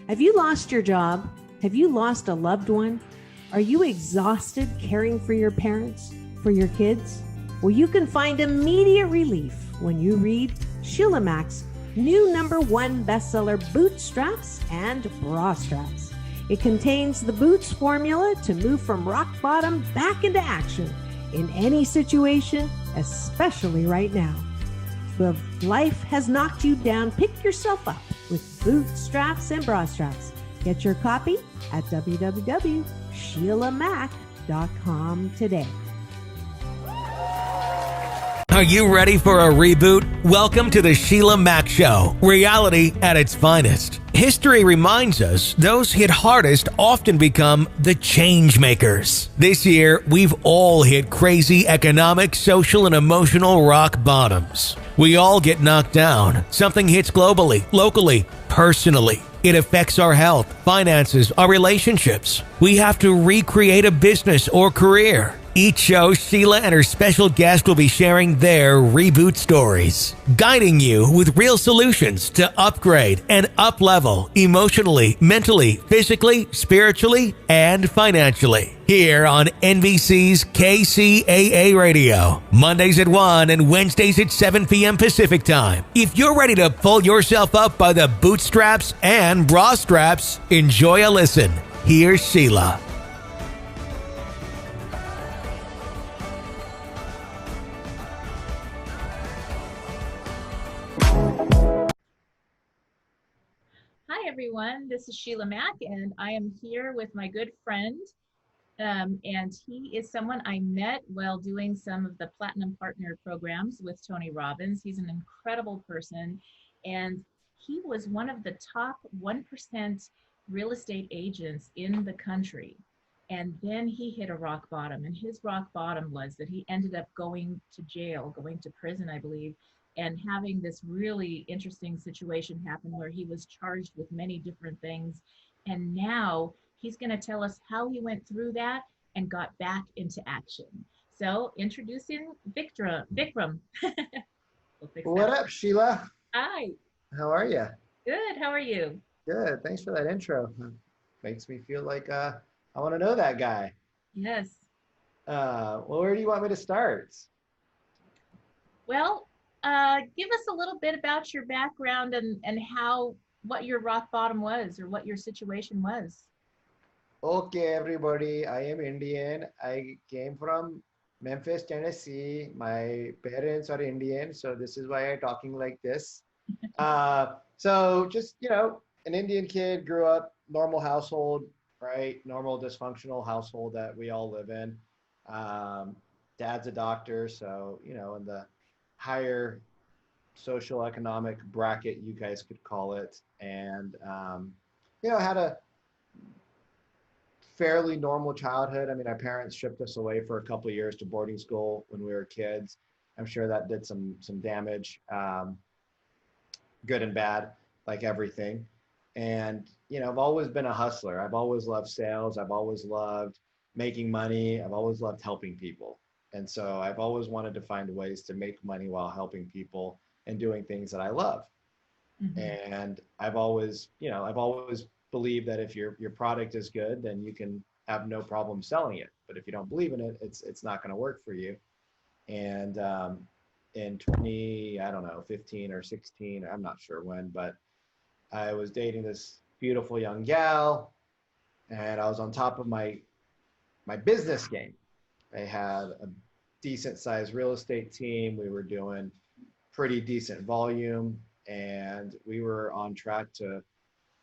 Have you lost your job? Have you lost a loved one? Are you exhausted caring for your parents, for your kids? Well, you can find immediate relief when you read Sheila Mac's new #1 bestseller, Bootstraps and Bra Straps. It contains the Boots formula to move from rock bottom back into action in any situation, especially right now. If life has knocked you down, pick yourself up with Bootstraps and Bra Straps. Get your copy at www.sheilamac.com today. Are you ready for a reboot? Welcome to the Sheila Mac Show, reality at its finest. History reminds us those hit hardest often become the change makers. This year, we've all hit crazy economic, social, and emotional rock bottoms. We all get knocked down. Something hits globally, locally, personally. It affects our health, finances, our relationships. We have to recreate a business or career. Each show, Sheila and her special guest will be sharing their reboot stories, guiding you with real solutions to upgrade and up-level emotionally, mentally, physically, spiritually, and financially. Here on NBC's KCAA Radio, Mondays at 1 and Wednesdays at 7 p.m. Pacific Time. If you're ready to pull yourself up by the bootstraps and bra straps, enjoy a listen. Here's Sheila. Hi, everyone. This is Sheila Mac, and I am here with my good friend. And he is someone I met while doing some of the Platinum Partner programs with Tony Robbins. He's an incredible person, and he was one of the top 1% real estate agents in the country. And then he hit a rock bottom, and his rock bottom was that he ended up going to jail, going to prison, I believe, and having this really interesting situation happen where he was charged with many different things. And now he's going to tell us how he went through that and got back into action. So introducing Vickram. What up, Sheila? Hi. How are you? Good. How are you? Good. Thanks for that intro. Makes me feel like I want to know that guy. Yes. Well, where do you want me to start? Well, give us a little bit about your background and what your rock bottom was or what your situation was. Okay, everybody. I am Indian. I came from Memphis, Tennessee. My parents are Indian, so this is why I'm talking like this. So just, an Indian kid, grew up, normal household, right? Normal dysfunctional household that we all live in. Dad's a doctor, so, in the higher social economic bracket, you guys could call it. And, had a fairly normal childhood. I mean, our parents shipped us away for a couple of years to boarding school when we were kids. I'm sure that did some damage, good and bad, like everything. And, I've always been a hustler. I've always loved sales. I've always loved making money. I've always loved helping people. And so I've always wanted to find ways to make money while helping people and doing things that I love. Mm-hmm. And I've always believed that if your product is good, then you can have no problem selling it. But if you don't believe in it, it's not going to work for you. And in 15 or 16, I'm not sure when, but I was dating this beautiful young gal, and I was on top of my business game. I had a decent sized real estate team. We were doing pretty decent volume, and we were on track to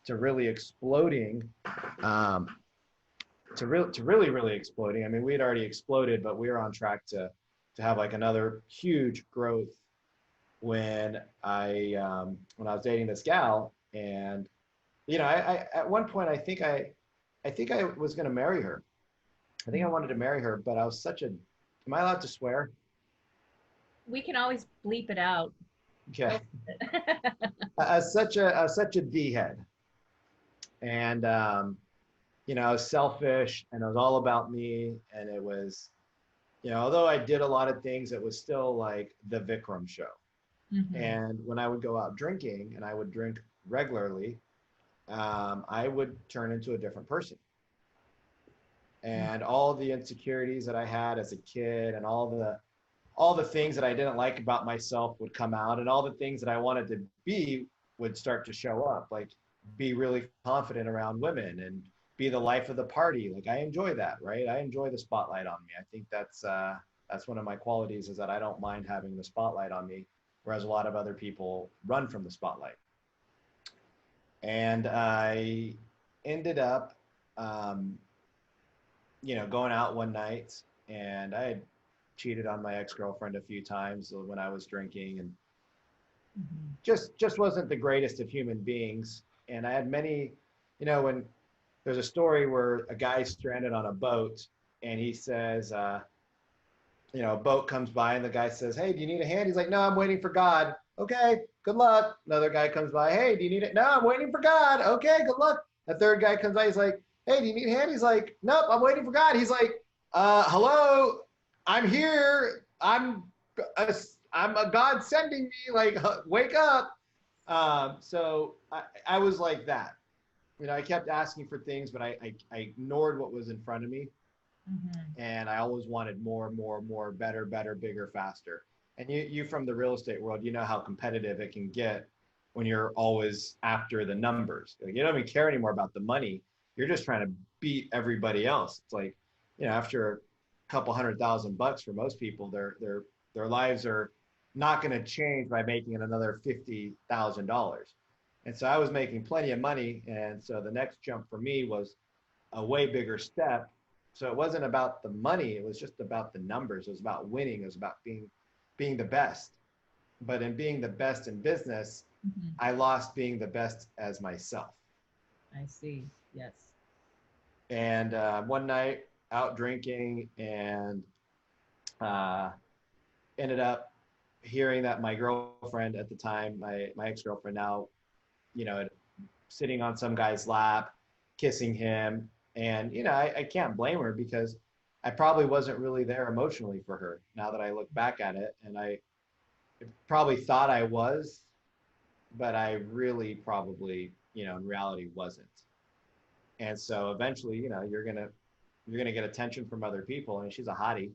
really exploding, to really exploding. I mean, we had already exploded, but we were on track to have like another huge growth when I was dating this gal. And I at one point I think I was going to marry her. I think I wanted to marry her, but I was am I allowed to swear? We can always bleep it out. Okay. As such a D-head. And, I was selfish, and it was all about me. And it was, although I did a lot of things, it was still like the Vickram show. Mm-hmm. And when I would go out drinking, and I would drink regularly, I would turn into a different person. And all the insecurities that I had as a kid and all the things that I didn't like about myself would come out, and all the things that I wanted to be would start to show up, like be really confident around women and be the life of the party. Like I enjoy that, right? I enjoy the spotlight on me. I think that's one of my qualities, is that I don't mind having the spotlight on me, whereas a lot of other people run from the spotlight. And I ended up, going out one night, and I had cheated on my ex-girlfriend a few times when I was drinking, and just wasn't the greatest of human beings. And I had many, when there's a story where a guy's stranded on a boat, and he says, a boat comes by and the guy says, "Hey, do you need a hand?" He's like, "No, I'm waiting for God." "Okay, good luck." Another guy comes by, "Hey, do you need it?" "No, I'm waiting for God." "Okay, good luck." A third guy comes by, he's like, "Hey, do you need a hand?" He's like, "Nope, I'm waiting for God." He's like, "Hello, I'm here. I'm a God sending me, like, wake up." So I was like that. I kept asking for things, but I ignored what was in front of me. And I always wanted more, more, more, better, better, bigger, faster. And you from the real estate world, you know how competitive it can get when you're always after the numbers. Like, you don't even care anymore about the money. You're just trying to beat everybody else. It's like, after a couple $100,000 for most people, their lives are not going to change by making another $50,000. And so I was making plenty of money. And so the next jump for me was a way bigger step. So it wasn't about the money. It was just about the numbers. It was about winning. It was about being the best. But in being the best in business, I lost being the best as myself. I see. Yes. And one night out drinking, and ended up hearing that my girlfriend at the time, my ex-girlfriend now, sitting on some guy's lap, kissing him. And, I can't blame her, because I probably wasn't really there emotionally for her now that I look back at it. And I probably thought I was, but I really probably, in reality wasn't. And so eventually, you're going to get attention from other people. And she's a hottie.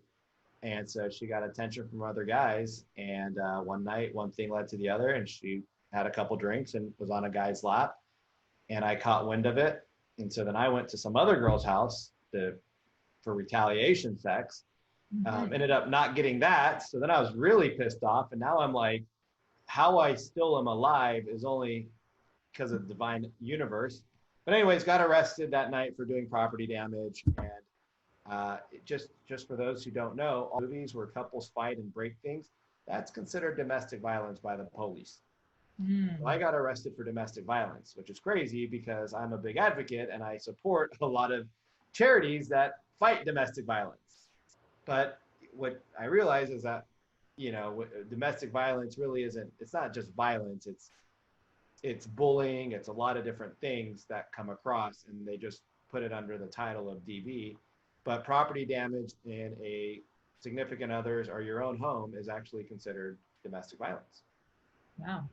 And so she got attention from other guys. And one night, one thing led to the other, and she had a couple drinks and was on a guy's lap. And I caught wind of it. And so then I went to some other girl's house for retaliation sex. Ended up not getting that. So then I was really pissed off. And now I'm like, how I still am alive is only because of the divine universe. But anyways, got arrested that night for doing property damage. And just for those who don't know, all movies where couples fight and break things, that's considered domestic violence by the police. So I got arrested for domestic violence, which is crazy, because I'm a big advocate and I support a lot of charities that fight domestic violence. But what I realize is that, domestic violence really isn't, it's not just violence, it's bullying, it's a lot of different things that come across, and they just put it under the title of DV. But property damage in a significant other's or your own home is actually considered domestic violence. Wow.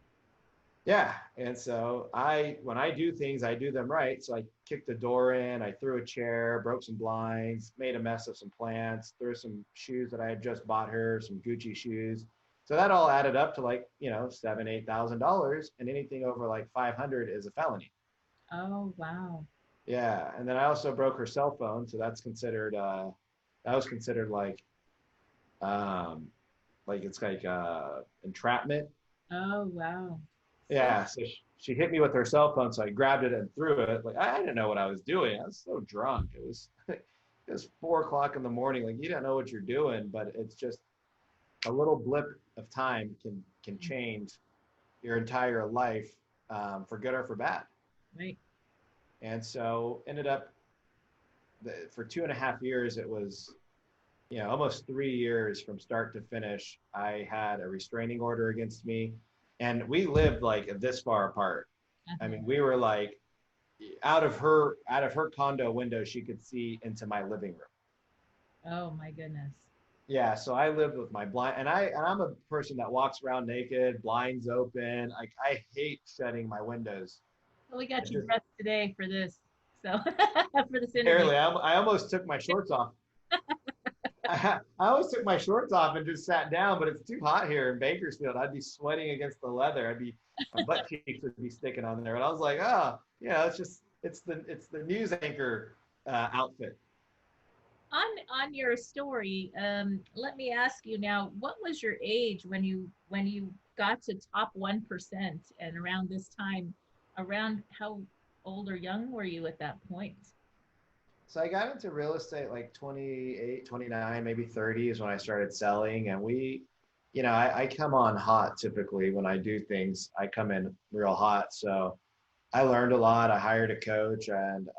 Yeah. And so when I do things, I do them right. So I kicked the door in, I threw a chair, broke some blinds, made a mess of some plants, threw some shoes that I had just bought her, some Gucci shoes. So that all added up to like, $7,000-8,000, and anything over like 500 is a felony. Oh, wow. Yeah. And then I also broke her cell phone. So that's considered, like it's like entrapment. Oh, wow. Yeah, so she hit me with her cell phone, so I grabbed it and threw it. Like, I didn't know what I was doing. I was so drunk. It was 4:00 in the morning. Like, you don't know what you're doing, but it's just a little blip of time can change your entire life, for good or for bad. Right. And so ended up for 2.5 years, it was, almost 3 years from start to finish. I had a restraining order against me. And we lived like this far apart. I mean, we were like out of her condo window, she could see into my living room. Oh my goodness. Yeah, so I lived with my blind, and I'm a person that walks around naked, blinds open. Like, I hate shutting my windows Well, we got I you just dressed today for this. So for this interview. barely. I almost took my shorts off. I always took my shorts off and just sat down, but it's too hot here in Bakersfield. I'd be sweating against the leather. My butt cheeks would be sticking on there. And I was like, oh, yeah, it's the news anchor outfit. On your story, let me ask you now, what was your age when you got to top 1%, and around this time, around how old or young were you at that point? So I got into real estate like 28, 29, maybe 30 is when I started selling. And I come on hot typically when I do things. I come in real hot. So I learned a lot. I hired a coach and,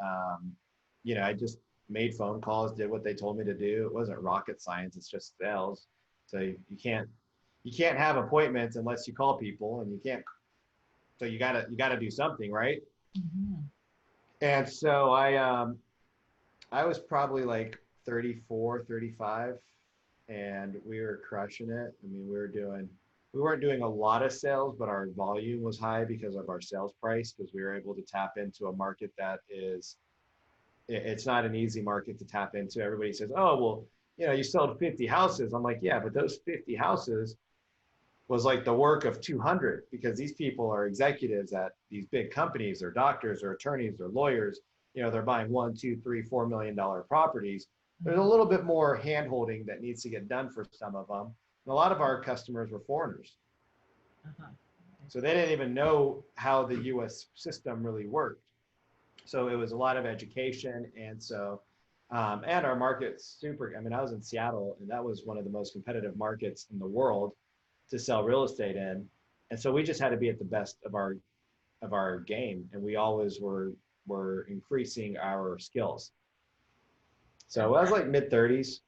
I just made phone calls, did what they told me to do. It wasn't rocket science. It's just sales. So you can't have appointments unless you call people, and you can't. So you gotta do something, right? Mhm. And so I was probably like 34, 35, and we were crushing it. I mean, we weren't doing a lot of sales, but our volume was high because of our sales price, because we were able to tap into a market that it's not an easy market to tap into. Everybody says, oh, well, you sold 50 houses. I'm like, yeah, but those 50 houses was like the work of 200, because these people are executives at these big companies, or doctors or attorneys or lawyers. They're buying $1, $2, $3, $4 million properties. There's a little bit more hand holding that needs to get done for some of them. And a lot of our customers were foreigners. Uh-huh. So they didn't even know how the US system really worked. So it was a lot of education. And so, and our market's super, I mean, I was in Seattle, and that was one of the most competitive markets in the world to sell real estate in. And so we just had to be at the best of our game. And we always were increasing our skills. So I was like mid 30s.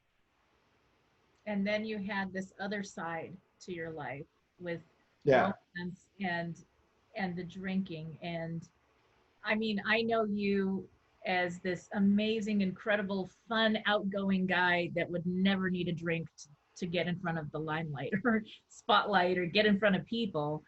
And then you had this other side to your life with Yeah. romance and the drinking. And I mean, I know you as this amazing, incredible, fun, outgoing guy that would never need a drink to get in front of the limelight or spotlight or get in front of people.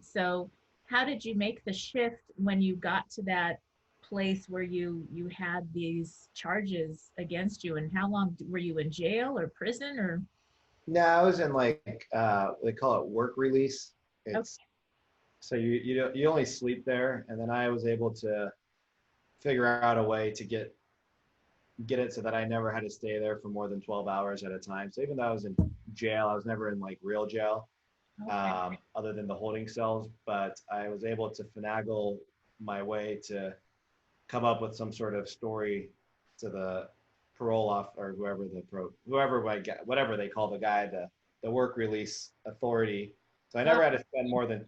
So how did you make the shift when you got to that place where you had these charges against you, and how long were you in jail or prison or? No, I was in like they call it work release. It's Okay. So you only sleep there, and then I was able to figure out a way to get it so that I never had to stay there for more than 12 hours at a time. So even though I was in jail, I was never in like real jail, Okay. other than the holding cells. But I was able to finagle my way to come up with some sort of story to the parole off, or whatever they call the guy, the work release authority. So I never had to spend more than,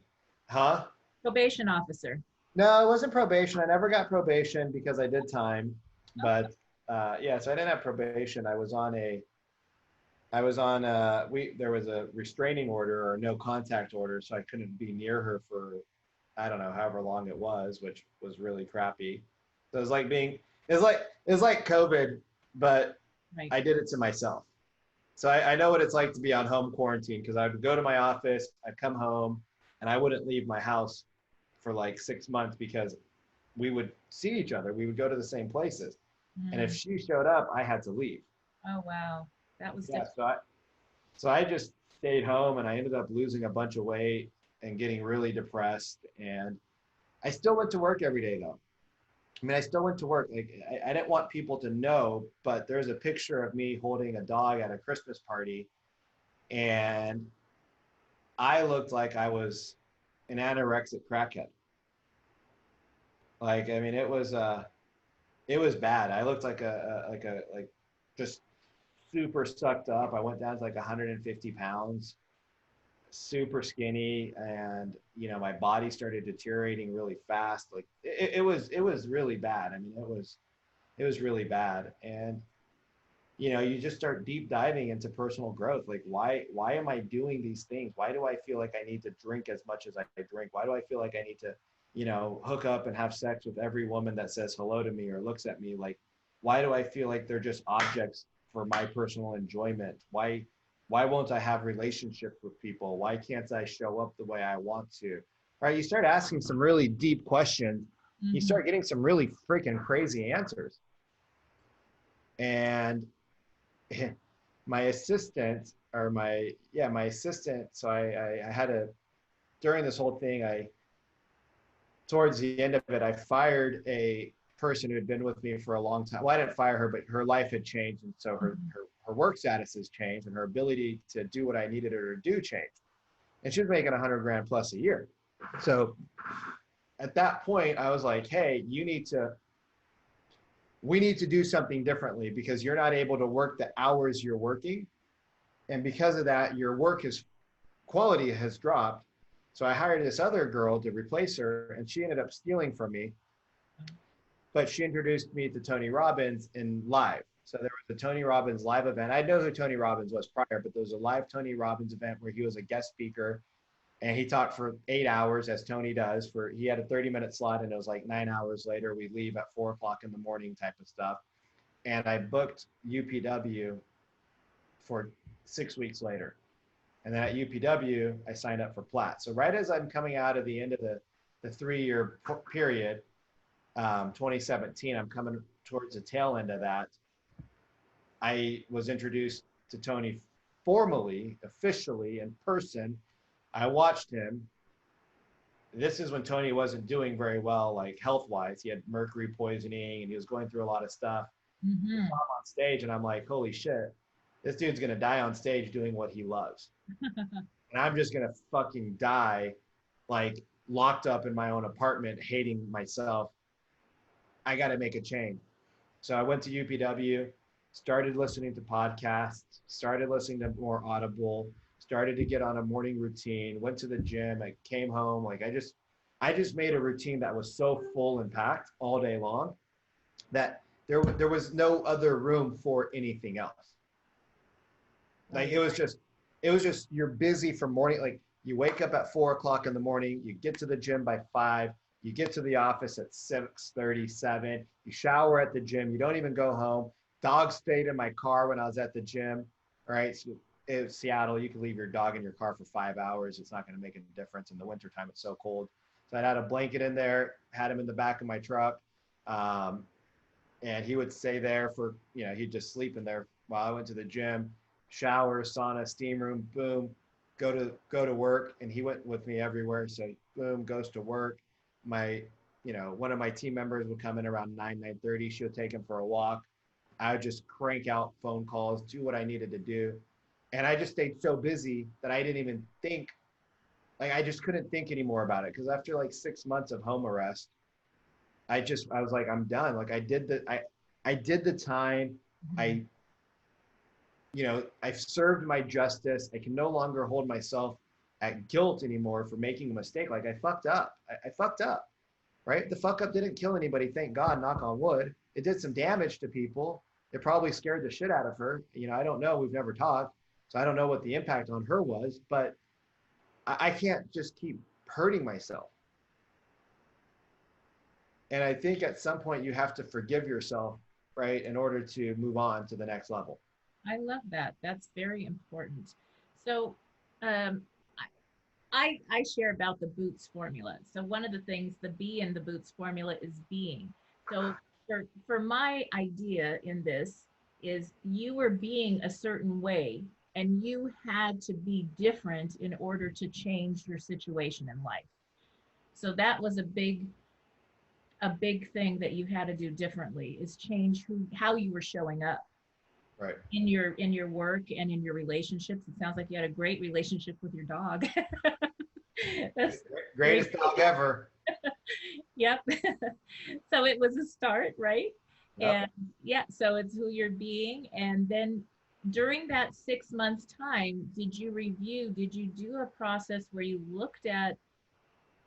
huh? Probation officer. No, it wasn't probation. I never got probation because I did time. But yeah, so I didn't have probation. There was a restraining order or no contact order, so I couldn't be near her for, I don't know, however long it was, which was really crappy. So it was like COVID, but Right. I did it to myself. So I know what it's like to be on home quarantine, because I would go to my office, I'd come home, and I wouldn't leave my house for like 6 months, because we would see each other. We would go to the same places. And if Mm. she showed up, I had to leave. Oh, wow. That was Yeah, difficult. so I just stayed home, and I ended up losing a bunch of weight and getting really depressed. And I still went to work every day though. I mean, I still went to work. Like I didn't want people to know, but there's a picture of me holding a dog at a Christmas party, and I looked like I was an anorexic crackhead. Like, I mean, it was bad. I looked like just super sucked up. I went down to like 150 pounds, super skinny, and my body started deteriorating really fast. Like it was really bad. I mean, it was really bad. And you just start deep diving into personal growth. Like, why am I doing these things? Why do I feel like I need to drink as much as I drink? Why do I feel like I need to hook up and have sex with every woman that says hello to me or looks at me? Like, why do I feel like they're just objects for my personal enjoyment? Why won't I have relationships with people? Why can't I show up the way I want to? right? You start asking some really deep questions. You Mhm. start getting some really freaking crazy answers. And my assistant my assistant, so I had a, during this whole thing, towards the end of it, I fired a person who had been with me for a long time. Well, I didn't fire her, but her life had changed. And so her work status has changed and her ability to do what I needed her to do changed. And she was making 100 grand plus a year. So at that point, I was like, hey, we need to do something differently because you're not able to work the hours you're working. And because of that, your quality has dropped. So I hired this other girl to replace her, and she ended up stealing from me. But she introduced me to Tony Robbins in live. So there was a Tony Robbins live event. I know who Tony Robbins was prior, but there was a live Tony Robbins event where he was a guest speaker, and he talked for 8 hours, as Tony does. He had a 30-minute slot, and it was like 9 hours later. We leave at 4 o'clock in the morning type of stuff. And I booked UPW for 6 weeks later. And then at UPW, I signed up for Platt. So right as I'm coming out of the end of the 3-year period, 2017, I'm coming towards the tail end of that. I was introduced to Tony formally, officially, in person. I watched him. This is when Tony wasn't doing very well, like health-wise. He had mercury poisoning and he was going through a lot of stuff. Mm-hmm. I'm on stage and I'm like, holy shit, this dude's gonna die on stage doing what he loves. And I'm just gonna fucking die, like locked up in my own apartment, hating myself. I gotta make a change. So I went to UPW, started listening to podcasts, started listening to more Audible, started to get on a morning routine, went to the gym, I came home. Like I just made a routine that was so full and packed all day long that there was no other room for anything else. Like it was just you're busy from morning. Like you wake up at 4 o'clock in the morning, you get to the gym by 5, you get to the office at 6:37, you shower at the gym, you don't even go home. Dog stayed in my car when I was at the gym. All right. So in Seattle, you can leave your dog in your car for 5 hours. It's not going to make a difference. In the wintertime, it's so cold. So I had a blanket in there, had him in the back of my truck. And he would stay there for, he'd just sleep in there while I went to the gym, shower, sauna, steam room, boom, go to work. And he went with me everywhere. So boom, goes to work. One of my team members would come in around 9:30. She would take him for a walk. I would just crank out phone calls, do what I needed to do. And I just stayed so busy that I didn't even think, like I just couldn't think anymore about it. Because after like 6 months of home arrest, I was like, I'm done. Like I did the time. I've served my justice. I can no longer hold myself at guilt anymore for making a mistake. Like I fucked up. I fucked up, right? The fuck up didn't kill anybody. Thank God, knock on wood. It did some damage to people. It probably scared the shit out of her. I don't know. We've never talked. So I don't know what the impact on her was, but I can't just keep hurting myself. And I think at some point you have to forgive yourself, right, in order to move on to the next level. I love that. That's very important. So I share about the Boots formula. So one of the things, the B in the Boots formula is being. So for my idea in this is you were being a certain way and you had to be different in order to change your situation in life. So that was a big thing that you had to do differently, is change how you were showing up. Right. In your work and in your relationships. It sounds like you had a great relationship with your dog. That's greatest dog ever. Yep. So it was a start, right? Yep. And yeah, so it's who you're being. And then during that 6 months time, did you do a process where you looked at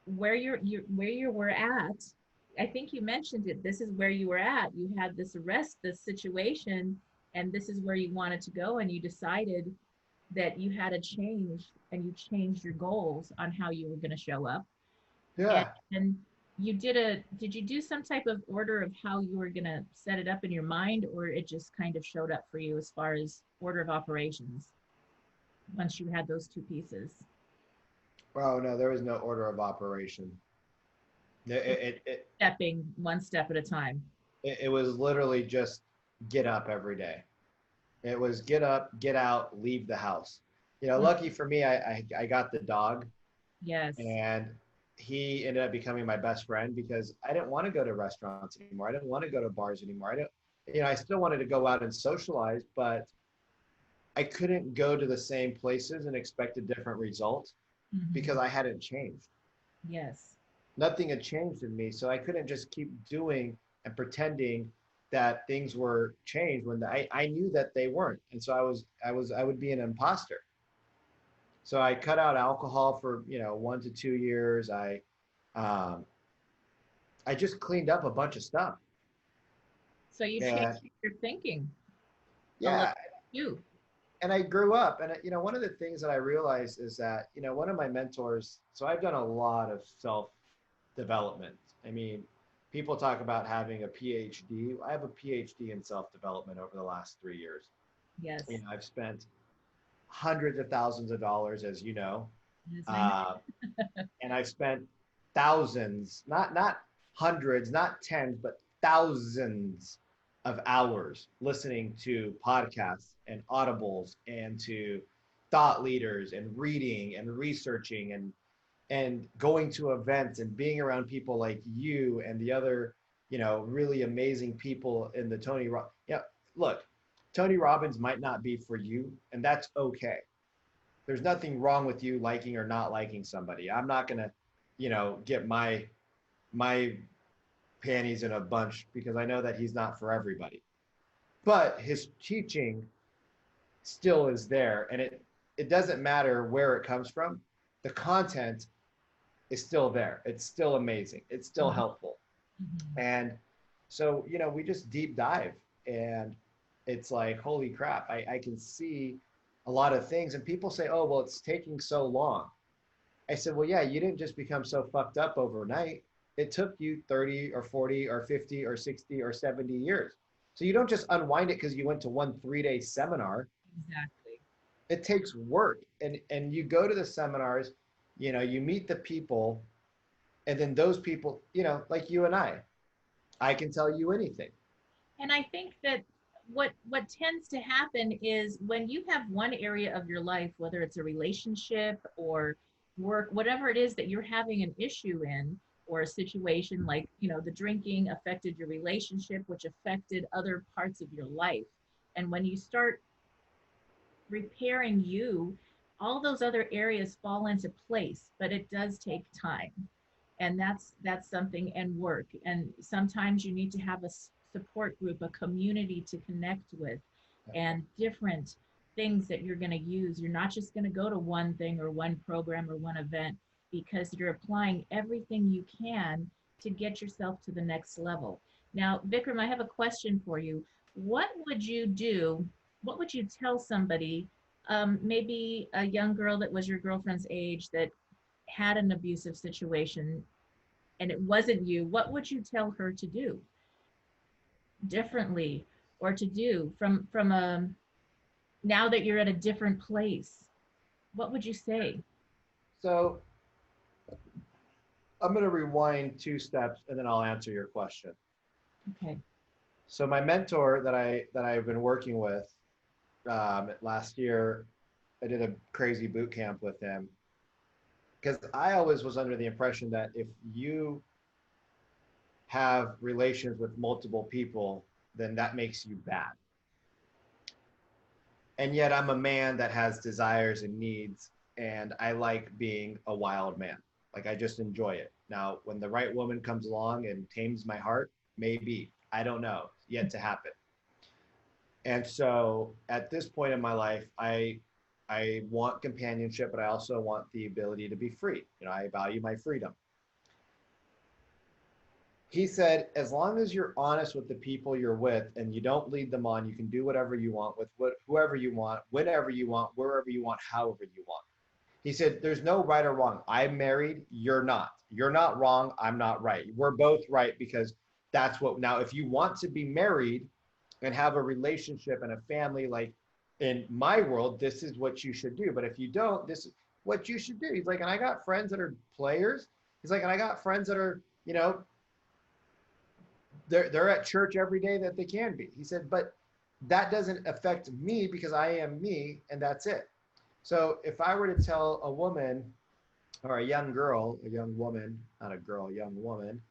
where you were at? I think you mentioned it. This is where you were at. You had this arrest, this situation, and this is where you wanted to go. And you decided that you had to change, and you changed your goals on how you were going to show up. Yeah. And did you do some type of order of how you were going to set it up in your mind, or it just kind of showed up for you as far as order of operations once you had those two pieces? Oh no, there was no order of operation. Stepping one step at a time. It was literally just get up every day. It was get up, get out, leave the house. You know, lucky for me, I got the dog, Yes. and he ended up becoming my best friend because I didn't want to go to restaurants anymore. I didn't want to go to bars anymore. I don't, you know, I still wanted to go out and socialize, but I couldn't go to the same places and expect a different result because I hadn't changed. Yes. Nothing had changed in me. So I couldn't just keep doing and pretending that things were changed when I knew that they weren't. And so I would be an imposter. So I cut out alcohol for, 1 to 2 years. I just cleaned up a bunch of stuff. So you changed your thinking. Yeah. You. And I grew up, and one of the things that I realized is that, one of my mentors, so I've done a lot of self-development. I mean, people talk about having a PhD. I have a PhD in self-development over the last 3 years. Yes. I've spent hundreds of thousands of dollars, as you know, and I've spent thousands, not hundreds, not tens, but thousands of hours listening to podcasts and audibles and to thought leaders and reading and researching and going to events and being around people like you and the other, really amazing people in the Tony Robbins. Look, Tony Robbins might not be for you, and that's okay. There's nothing wrong with you liking or not liking somebody. I'm not gonna, get my panties in a bunch because I know that he's not for everybody. But his teaching still is there, and it doesn't matter where it comes from. The content is still there. It's still amazing. It's still helpful. And so, we just deep dive, and it's like, holy crap, I can see a lot of things. And people say, oh, well, it's taking so long. I said, well, yeah, you didn't just become so fucked up overnight. It took you 30 or 40 or 50 or 60 or 70 years. So you don't just unwind it because you went to one 3-day seminar. Exactly. It takes work. And you go to the seminars, you meet the people, and then those people, like you and I can tell you anything. And I think that what tends to happen is when you have one area of your life, whether it's a relationship or work, whatever it is that you're having an issue in, or a situation like, the drinking affected your relationship, which affected other parts of your life. And when you start repairing you, all those other areas fall into place, but it does take time. And that's something, and work. And sometimes you need to have a support group, a community to connect with, and different things that you're going to use. You're not just going to go to one thing or one program or one event, because you're applying everything you can to get yourself to the next level. Now, Vikram, I have a question for you. What would you do? What would you tell somebody, maybe a young girl that was your girlfriend's age that had an abusive situation and it wasn't you? What would you tell her to do differently, or to do from now that you're at a different place? What would you say? So I'm going to rewind 2 steps and then I'll answer your question. Okay. So my mentor that I've been working with last year, I did a crazy boot camp with him, because I always was under the impression that if you have relations with multiple people, then that makes you bad. And yet I'm a man that has desires and needs, and I like being a wild man. Like, I just enjoy it. Now, when the right woman comes along and tames my heart, maybe, I don't know, yet to happen. And so at this point in my life, I want companionship, but I also want the ability to be free. I value my freedom. He said, as long as you're honest with the people you're with and you don't lead them on, you can do whatever you want with whoever you want, whenever you want, wherever you want, however you want. He said, there's no right or wrong. I'm married, you're not. You're not wrong, I'm not right. We're both right, because that's what, now if you want to be married and have a relationship and a family, like in my world, this is what you should do. But if you don't, what you should do. He's like, and I got friends that are players. He's like, and I got friends that are, you know, they're at church every day that they can be. He said, but that doesn't affect me because I am me, and that's it. So if I were to tell a woman or a young girl, a young woman, not a girl, a young woman,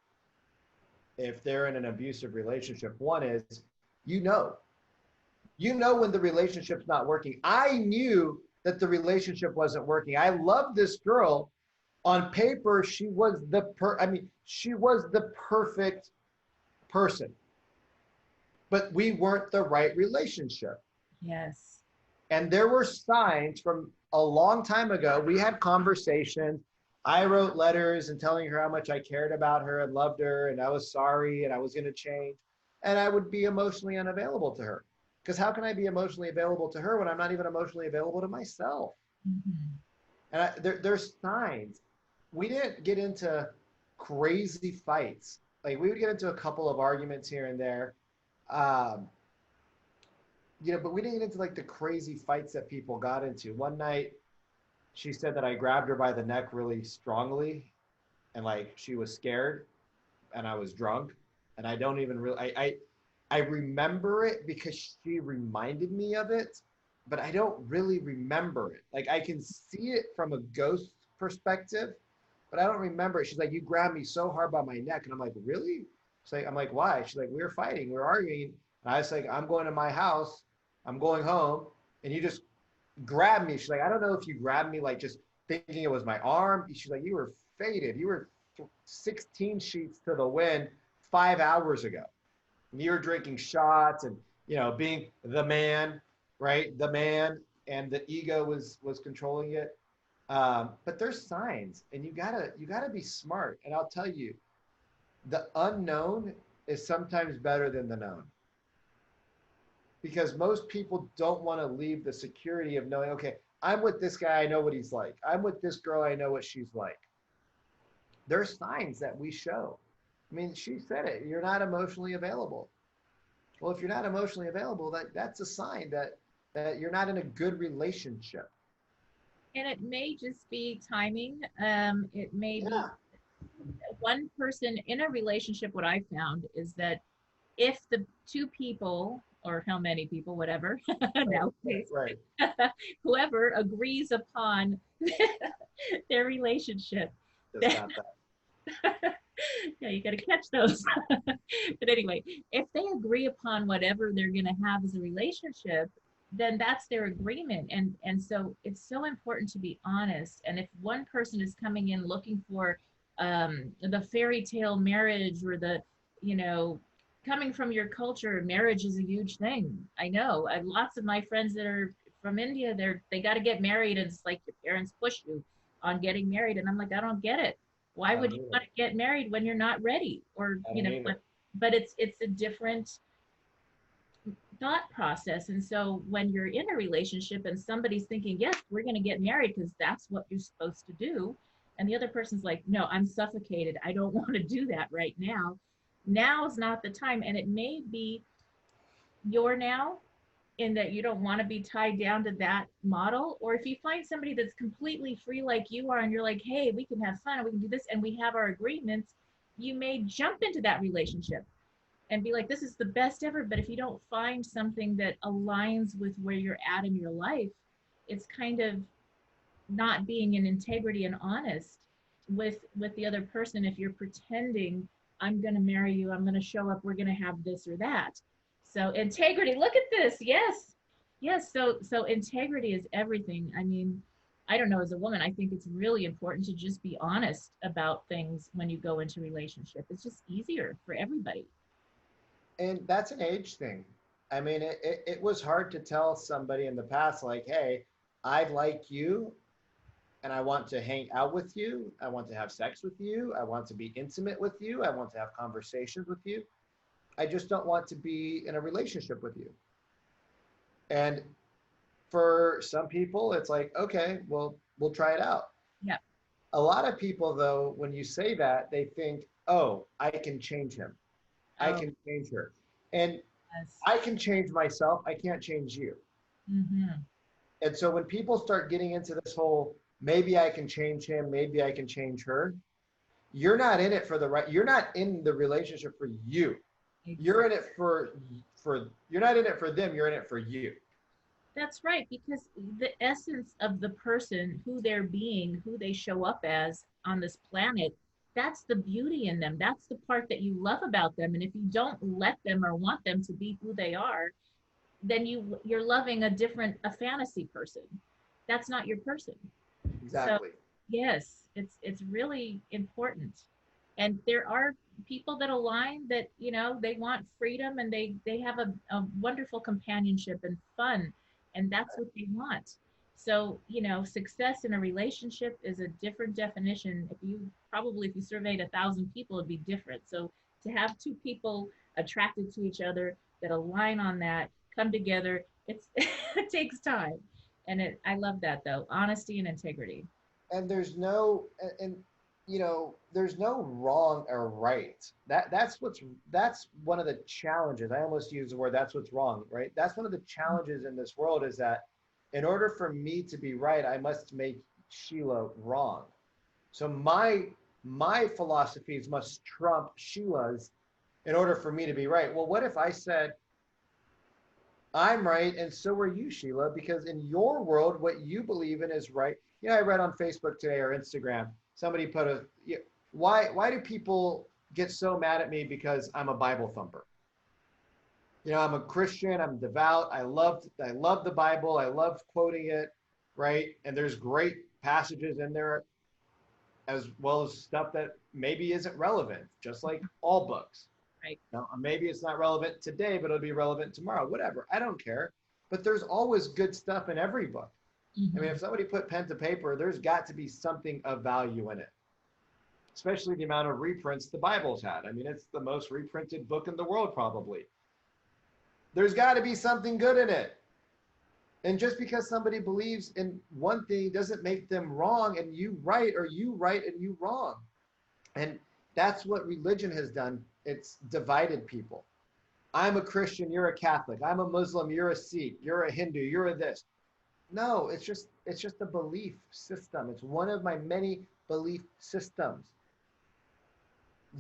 if they're in an abusive relationship, one is, you know when the relationship's not working. I knew that the relationship wasn't working. I loved this girl. On paper, she was she was the perfect person, but we weren't the right relationship. Yes. And there were signs from a long time ago. We had conversations. I wrote letters and telling her how much I cared about her and loved her, and I was sorry and I was going to change. And I would be emotionally unavailable to her. Because how can I be emotionally available to her when I'm not even emotionally available to myself? Mm-hmm. And there's signs. We didn't get into crazy fights. Like, we would get into a couple of arguments here and there. You know, but we didn't get into like the crazy fights that people got into. One night, she said that I grabbed her by the neck really strongly, and like she was scared, and I was drunk, and I don't even really, I remember it because she reminded me of it, but I don't really remember it. Like, I can see it from a ghost perspective, but I don't remember it. She's like, you grabbed me so hard by my neck. And I'm like, really? She's like, I'm like, why? She's like, we were fighting, we were arguing. And I was like, I'm going to my house, I'm going home, and you just grabbed me. She's like, I don't know if you grabbed me like just thinking it was my arm. She's like, you were faded. You were 16 sheets to the wind 5 hours ago. And you were drinking shots and, you know, being the man, right? The man, and the ego was controlling it. But there's signs, and you gotta be smart. And I'll tell you, the unknown is sometimes better than the known. Because most people don't want to leave the security of knowing, okay, I'm with this guy, I know what he's like. I'm with this girl, I know what she's like. There's signs that we show. I mean, she said it, you're not emotionally available. Well, if you're not emotionally available, that's a sign that you're not in a good relationship. And it may just be timing. It may be one person in a relationship. What I found is that if the two people, or how many people, whatever, nowadays, right. whoever agrees upon their relationship, yeah, you got to catch those. But anyway, if they agree upon whatever they're going to have as a relationship, then that's their agreement. And so it's so important to be honest. And if one person is coming in looking for the fairy tale marriage, or the, you know, coming from your culture, marriage is a huge thing. I know lots of my friends that are from India, they got to get married, and it's like your parents push you on getting married. And I'm like, I don't get it. Why would you want to get married when you're not ready? Or, you know, but it's a different thought process. And so when you're in a relationship and somebody's thinking, yes, we're going to get married because that's what you're supposed to do, and the other person's like, no, I'm suffocated, I don't want to do that right now. Now is not the time. And it may be your now, in that you don't want to be tied down to that model. Or if you find somebody that's completely free like you are, and you're like, hey, we can have fun, we can do this, and we have our agreements, you may jump into that relationship and be like, this is the best ever. But if you don't find something that aligns with where you're at in your life, it's kind of not being in integrity and honest with the other person. If you're pretending, I'm going to marry you, I'm going to show up, we're going to have this or that. So integrity, look at this. Yes. So integrity is everything. I mean, I don't know, as a woman, I think it's really important to just be honest about things when you go into a relationship. It's just easier for everybody. And that's an age thing. I mean, it was hard to tell somebody in the past, like, hey, I like you and I want to hang out with you. I want to have sex with you. I want to be intimate with you. I want to have conversations with you. I just don't want to be in a relationship with you. And for some people, it's like, okay, well, we'll try it out. Yeah. A lot of people, though, when you say that, they think, oh, I can change him. I can change her. And yes, I can change myself. I can't change you. Mm-hmm. And so when people start getting into this whole maybe I can change him, maybe I can change her. You're not in it for the right, you're not in the relationship for you. You're in it for you're not in it for them, you're in it for you. That's right, because the essence of the person, who they're being, who they show up as on this planet, that's the beauty in them. That's the part that you love about them. And if you don't let them or want them to be who they are, then you're loving a fantasy person. That's not your person. Exactly. So, yes, it's really important. And there are people that align that, they want freedom, and they have a wonderful companionship and fun, and that's what they want. So, success in a relationship is a different definition. If you surveyed 1,000 people, it'd be different. So to have two people attracted to each other that align on that, come together, it takes time. And I love that, though, honesty and integrity. And there's no, there's no wrong or right. That's one of the challenges. I almost use the word, that's what's wrong, right? That's one of the challenges in this world, is that in order for me to be right, I must make Sheila wrong. So my philosophies must trump Sheila's in order for me to be right. Well, what if I said, I'm right, and so are you, Sheila, because in your world, what you believe in is right. I read on Facebook today or Instagram, somebody put why do people get so mad at me because I'm a Bible thumper? I'm a Christian, I'm devout, I love the Bible, I love quoting it, right? And there's great passages in there, as well as stuff that maybe isn't relevant, just like all books. Right. Now, maybe it's not relevant today, but it'll be relevant tomorrow, whatever. I don't care. But there's always good stuff in every book. Mm-hmm. I mean, if somebody put pen to paper, there's got to be something of value in it, especially the amount of reprints the Bible's had. I mean, it's the most reprinted book in the world, probably. There's got to be something good in it. And just because somebody believes in one thing doesn't make them wrong and you right, or you right and you wrong. And that's what religion has done. It's divided people. I'm a Christian, you're a Catholic. I'm a Muslim, you're a Sikh. You're a Hindu, you're a this. No, it's just a belief system. It's one of my many belief systems.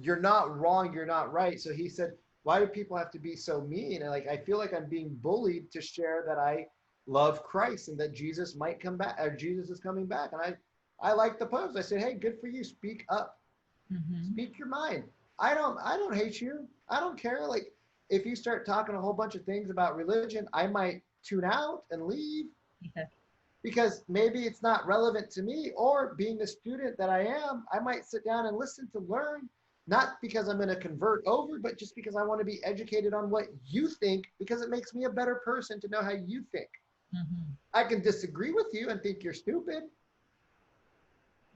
You're not wrong, you're not right. So he said, why do people have to be so mean? And I feel like I'm being bullied to share that I love Christ and that Jesus might come back, or Jesus is coming back. And I like the post. I said, hey, good for you. Speak up. Mm-hmm. Speak your mind. I don't hate you. I don't care. Like, if you start talking a whole bunch of things about religion, I might tune out and leave. Yeah. Because maybe it's not relevant to me, or being the student that I am, I might sit down and listen to learn, not because I'm going to convert over, but just because I want to be educated on what you think, because it makes me a better person to know how you think. Mm-hmm. I can disagree with you and think you're stupid,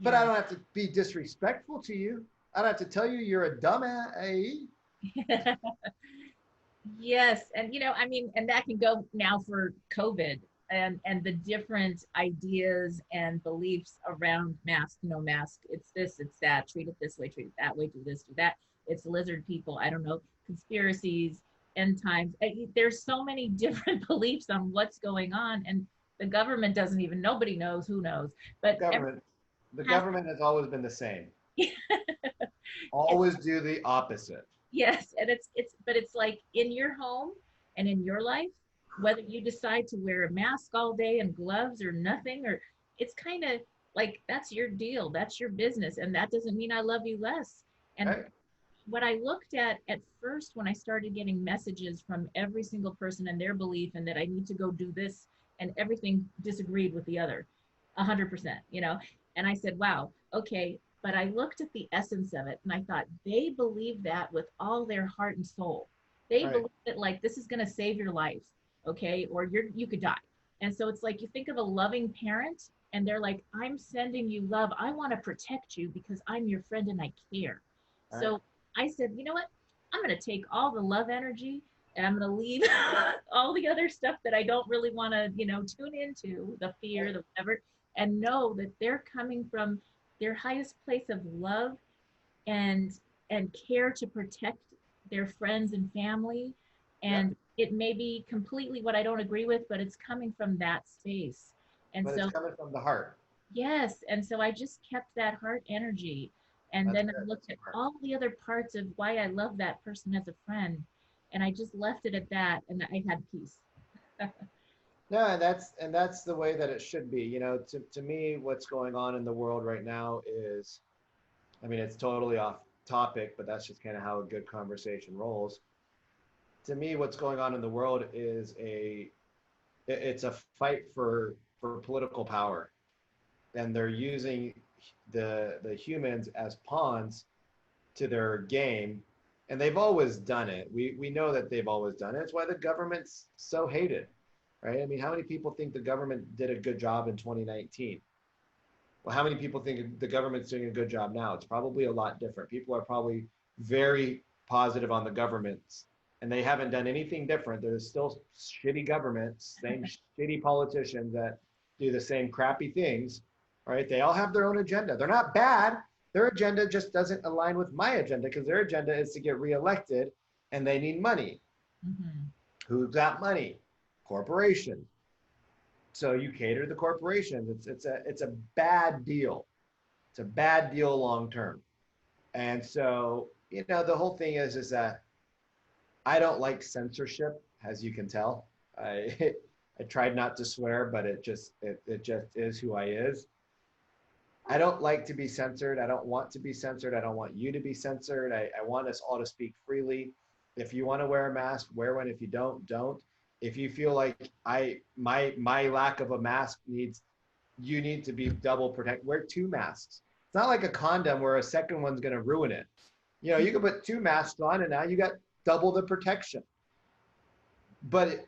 but I don't have to be disrespectful to you. I don't have to tell you you're a dumbass. Yes. And, and that can go now for COVID and the different ideas and beliefs around mask, no mask. It's this, it's that, treat it this way, treat it that way, do this, do that. It's lizard people, I don't know, conspiracies, end times. There's so many different beliefs on what's going on, and the government doesn't even, nobody knows, who knows. But the government has always been the same. Always do the opposite. Yes, and it's like in your home and in your life, whether you decide to wear a mask all day and gloves or nothing, or it's kind of like, that's your deal, that's your business, and that doesn't mean I love you less. And right. What I looked at first when I started getting messages from every single person and their belief, and that I need to go do this, and everything disagreed with the other 100%, and I said, wow, okay. But I looked at the essence of it and I thought, they believe that with all their heart and soul. They right. believe that, like, this is going to save your life, okay? Or you could die. And so it's like, you think of a loving parent and they're like, I'm sending you love. I want to protect you because I'm your friend and I care. All so right. I said, you know what? I'm going to take all the love energy and I'm going to leave all the other stuff that I don't really want to, tune into, the fear, the whatever, and know that they're coming from their highest place of love and care to protect their friends and family. And it may be completely what I don't agree with, but it's coming from that space. And but so it's coming from the heart. Yes. And so I just kept that heart energy. And That's then I good. That's looked at smart. all the other parts of why I love that person as a friend. And I just left it at that. And I had peace. No, and that's the way that it should be. You know, to me, what's going on in the world right now is, I mean, it's totally off topic, but that's just kind of how a good conversation rolls. To me, what's going on in the world is it's a fight for political power, and they're using the humans as pawns to their game, and they've always done it. We know that they've always done it. It's why the government's so hated, right? I mean, how many people think the government did a good job in 2019? Well, how many people think the government's doing a good job now? It's probably a lot different. People are probably very positive on the governments, and they haven't done anything different. There's still shitty governments, same shitty politicians that do the same crappy things, right? They all have their own agenda. They're not bad. Their agenda just doesn't align with my agenda because their agenda is to get reelected and they need money. Hmm. Who's got money? Corporations. So you cater to the corporations. It's a bad deal. It's a bad deal long term. And so, you know, the whole thing is that I don't like censorship, as you can tell. I I tried not to swear, but it just is who I is. I don't like to be censored. I don't want to be censored. I don't want you to be censored. I want us all to speak freely. If you want to wear a mask, wear one. If you don't, don't. If you feel like my lack of a mask needs, you need to be double protected, wear two masks. It's not like a condom where a second one's going to ruin it. You know, you can put two masks on and now you got double the protection. But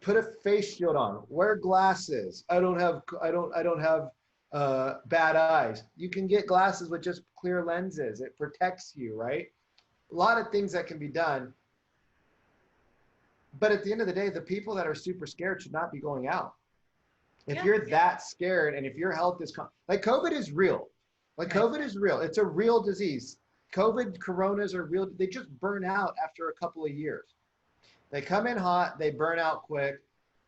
put a face shield on, wear glasses. I don't have bad eyes. You can get glasses with just clear lenses. It protects you, right? A lot of things that can be done. But at the end of the day, the people that are super scared should not be going out. If Yeah. you're that scared and if your health is like COVID is real, like Right. COVID is real. It's a real disease. COVID coronas are real. They just burn out after a couple of years. They come in hot, they burn out quick.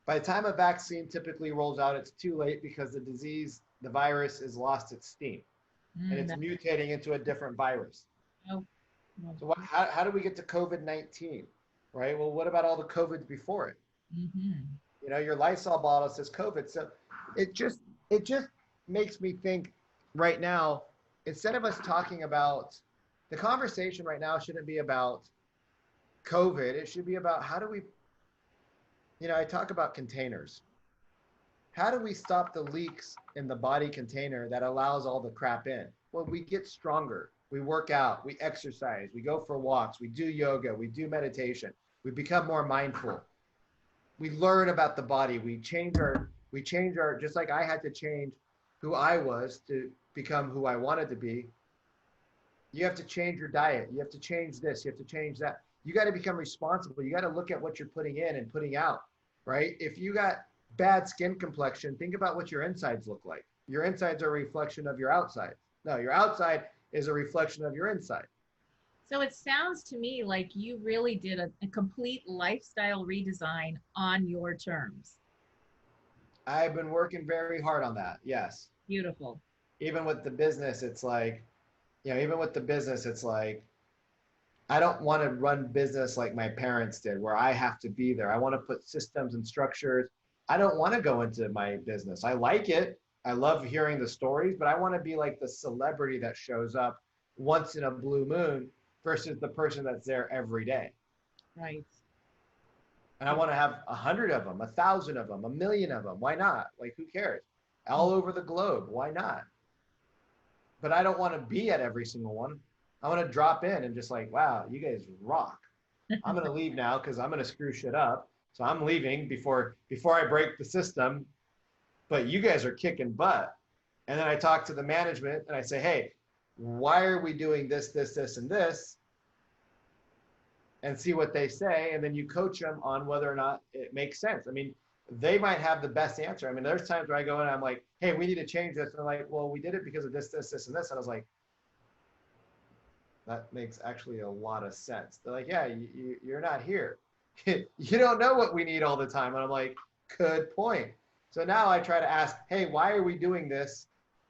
By the time a vaccine typically rolls out, it's too late because the disease, the virus has lost its steam and it's That, mutating into a different virus. oh, well, So how do we get to COVID-19, right? Well, what about all the COVIDs before it? mhm. You know, your Lysol bottle says COVID. So it just makes me think right now, instead of us talking about the conversation right now shouldn't be about COVID. It should be about how do we, you know, I talk about containers. How do we stop the leaks in the body container that allows all the crap in? Well, we get stronger. We work out, we exercise, we go for walks, we do yoga, we do meditation, we become more mindful. We learn about the body. We change our just like I had to change who I was to become who I wanted to be. You have to change your diet. You have to change this. You have to change that. You got to become responsible. You got to look at what you're putting in and putting out, right? If you got bad skin complexion, think about what your insides look like. Your insides are a reflection of your outside. No, your outside is a reflection of your inside. So it sounds to me like you really did a complete lifestyle redesign on your terms. I've been working very hard on that. Yes. Beautiful. Even with the business, it's like, even with the business, it's like, I don't want to run business like my parents did, where I have to be there. I want to put systems and structures. I don't want to go into my business. I like it. I love hearing the stories, but I want to be like the celebrity that shows up once in a blue moon versus the person that's there every day. Right. And I want to have 100 of them, 1,000 of them, 1,000,000 of them. Why not? Like, who cares? All over the globe. Why not? But I don't want to be at every single one. I want to drop in and just like, wow, you guys rock. I'm going to leave now because I'm going to screw shit up. So I'm leaving before I break the system. But you guys are kicking butt. And then I talk to the management and I say, hey, why are we doing this, this, this, and this? And see what they say. And then you coach them on whether or not it makes sense. I mean, they might have the best answer. I mean, there's times where I go in and I'm like, hey, we need to change this. And they're like, well, we did it because of this, this, this, and this. And I was like, that makes actually a lot of sense. They're like, yeah, you're not here. You don't know what we need all the time. And I'm like, good point. So now I try to ask, hey, why are we doing this?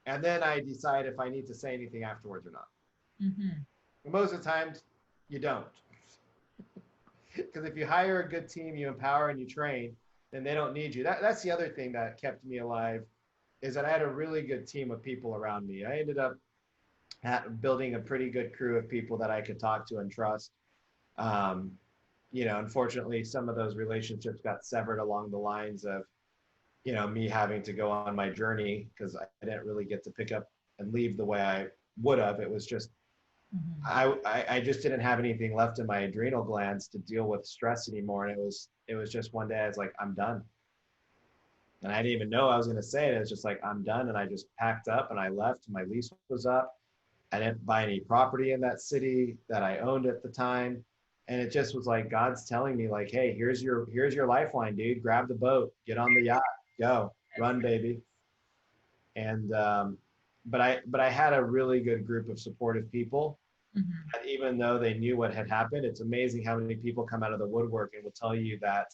And then I decide if I need to say anything afterwards or not. Mm-hmm. Most of the times, you don't. Because if you hire a good team, you empower and you train, then they don't need you. That's the other thing that kept me alive, is that I had a really good team of people around me. I ended up building a pretty good crew of people that I could talk to and trust. Unfortunately, some of those relationships got severed along the lines of, me having to go on my journey, because I didn't really get to pick up and leave the way I would have. It was just, I just didn't have anything left in my adrenal glands to deal with stress anymore. And it was just one day I was like, I'm done. And I didn't even know I was going to say it. It was just like, I'm done. And I just packed up and I left. My lease was up. I didn't buy any property in that city that I owned at the time. And it just was like, God's telling me like, hey, here's your lifeline, dude. Grab the boat, get on the yacht, go, run, baby. And, but I had a really good group of supportive people. And even though they knew what had happened, it's amazing how many people come out of the woodwork and will tell you that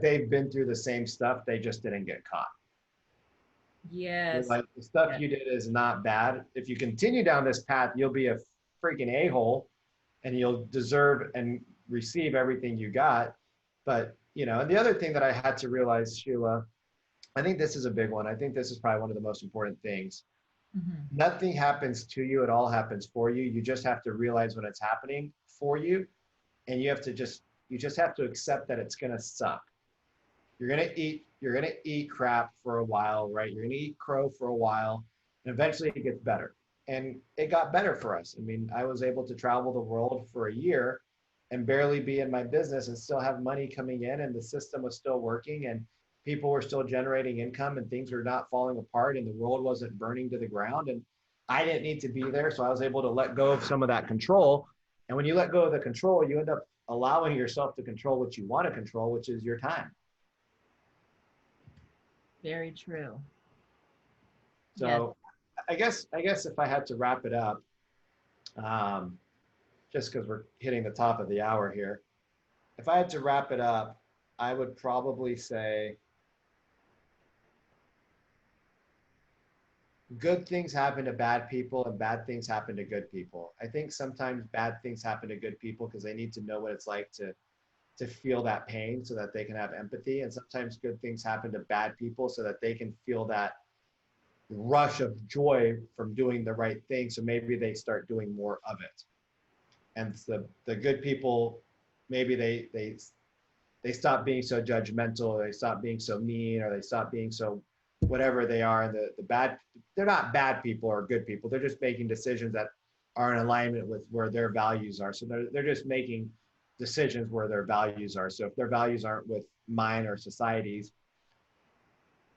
they've been through the same stuff, they just didn't get caught. Yes. Like, the stuff you did is not bad. If you continue down this path, you'll be a freaking a-hole and you'll deserve and receive everything you got. But, and the other thing that I had to realize, Sheila, I think this is a big one. I think this is probably one of the most important things. Nothing happens to you. It all happens for you. You just have to realize when it's happening for you. And you just have to accept that it's going to suck. You're going to eat crap for a while, right? You're going to eat crow for a while, and eventually it gets better. And it got better for us. I mean, I was able to travel the world for a year and barely be in my business and still have money coming in, and the system was still working, and people were still generating income, and things were not falling apart, and the world wasn't burning to the ground. And I didn't need to be there. So I was able to let go of some of that control. And when you let go of the control, you end up allowing yourself to control what you want to control, which is your time. Very true. So yes. I guess if I had to wrap it up, just because we're hitting the top of the hour here, if I had to wrap it up, I would probably say good things happen to bad people and bad things happen to good people. I think sometimes bad things happen to good people because they need to know what it's like to feel that pain so that they can have empathy. And sometimes good things happen to bad people so that they can feel that rush of joy from doing the right thing. So maybe they start doing more of it. And the good people, maybe they stop being so judgmental, or they stop being so mean, or they stop being so whatever they are. And the bad, they're not bad people or good people. They're just making decisions that are in alignment with where their values are. So they're just making decisions where their values are. So if their values aren't with mine or society's,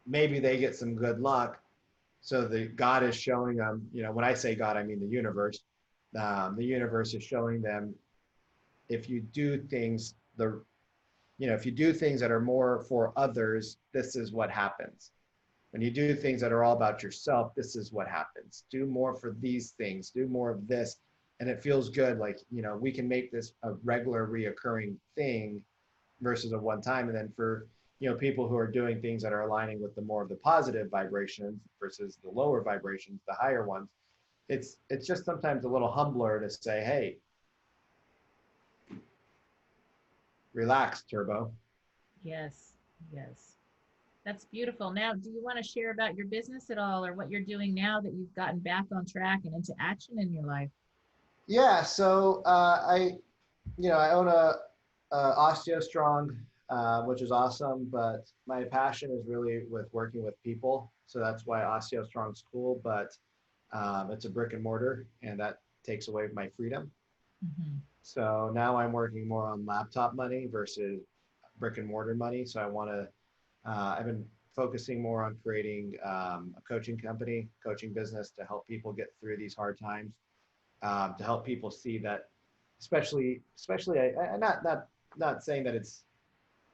maybe they get some good luck. So God is showing them, when I say God, I mean the universe. The universe is showing them, if you do things if you do things that are more for others, this is what happens. When you do things that are all about yourself, this is what happens. Do more for these things, do more of this. And it feels good. Like, we can make this a regular reoccurring thing versus a one time. And then for, people who are doing things that are aligning with the more of the positive vibrations versus the lower vibrations, the higher ones, it's just sometimes a little humbler to say, hey, relax, Turbo. Yes. That's beautiful. Now, do you want to share about your business at all, or what you're doing now that you've gotten back on track and into action in your life? Yeah. So I own a OsteoStrong, which is awesome, but my passion is really with working with people. So that's why OsteoStrong's cool, but it's a brick and mortar, and that takes away my freedom. So now I'm working more on laptop money versus brick and mortar money. So I want to, I've been focusing more on creating a coaching business to help people get through these hard times, to help people see that, especially I not saying that it's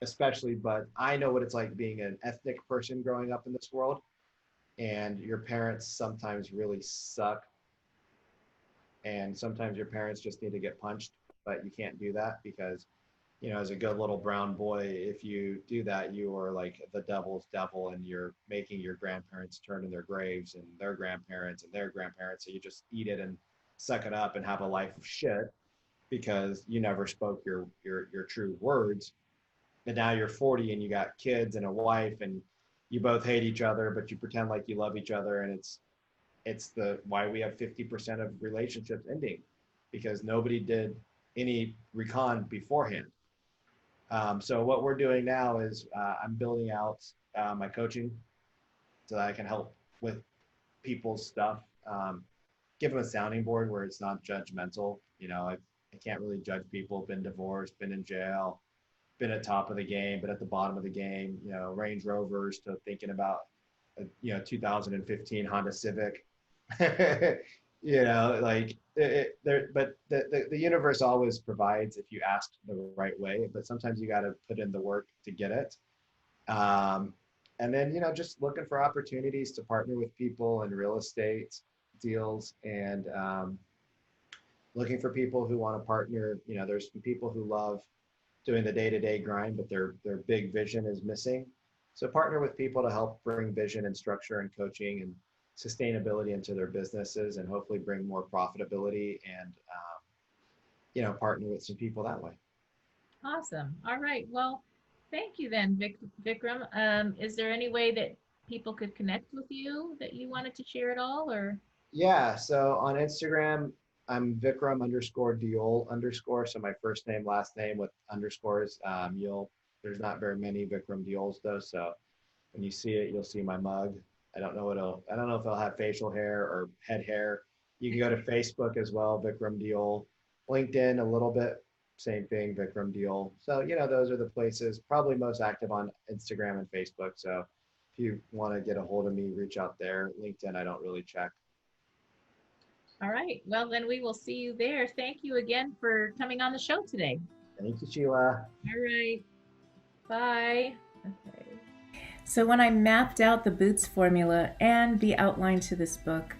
especially, but I know what it's like being an ethnic person growing up in this world, and your parents sometimes really suck. And sometimes your parents just need to get punched, but you can't do that because as a good little brown boy, if you do that, you are like the devil's devil, and you're making your grandparents turn in their graves, and their grandparents and their grandparents. So you just eat it and suck it up and have a life of shit because you never spoke your true words. And now you're 40 and you got kids and a wife, and you both hate each other, but you pretend like you love each other. And it's the why we have 50% of relationships ending, because nobody did any recon beforehand. So what we're doing now is I'm building out my coaching so that I can help with people's stuff, give them a sounding board where it's not judgmental. I can't really judge people, been divorced, been in jail, been at top of the game, but at the bottom of the game, Range Rovers to thinking about, 2015 Honda Civic, like but the universe always provides if you ask the right way, but sometimes you got to put in the work to get it. And then, just looking for opportunities to partner with people in real estate deals, and looking for people who want to partner. There's some people who love doing the day-to-day grind, but their big vision is missing. So partner with people to help bring vision and structure and coaching and sustainability into their businesses, and hopefully bring more profitability, and partner with some people that way. Awesome. All right. Well, thank you then, Vikram. Is there any way that people could connect with you that you wanted to share at all, or? Yeah. So on Instagram, I'm Vikram_Deol_. So my first name, last name with underscores. There's not very many Vikram Deols though. So when you see it, you'll see my mug. I don't know if it'll have facial hair or head hair. You can go to Facebook as well, Vikram Deol. LinkedIn a little bit, same thing, Vikram Deol. So, those are the places, probably most active on Instagram and Facebook. So if you want to get a hold of me, reach out there. LinkedIn, I don't really check. All right. Well, then we will see you there. Thank you again for coming on the show today. Thank you, Sheila. All right. Bye. Okay. So when I mapped out the Boots formula and the outline to this book,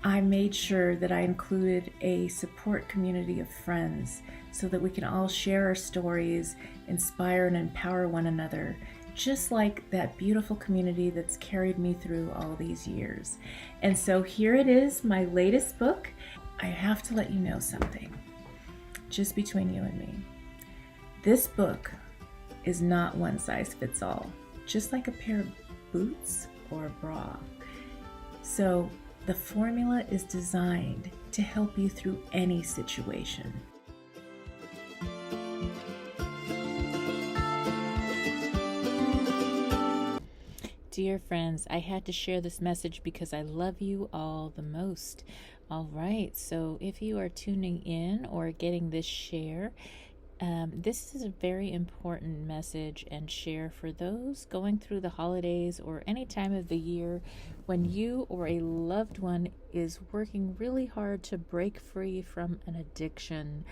I made sure that I included a support community of friends so that we can all share our stories, inspire and empower one another, just like that beautiful community that's carried me through all these years. And so here it is, my latest book. I have to let you know something, just between you and me. This book is not one size fits all, just like a pair of boots or a bra. So the formula is designed to help you through any situation. Dear friends, I had to share this message because I love you all the most. All right, so if you are tuning in or getting this share, this is a very important message and share for those going through the holidays or any time of the year when you or a loved one is working really hard to break free from an addiction.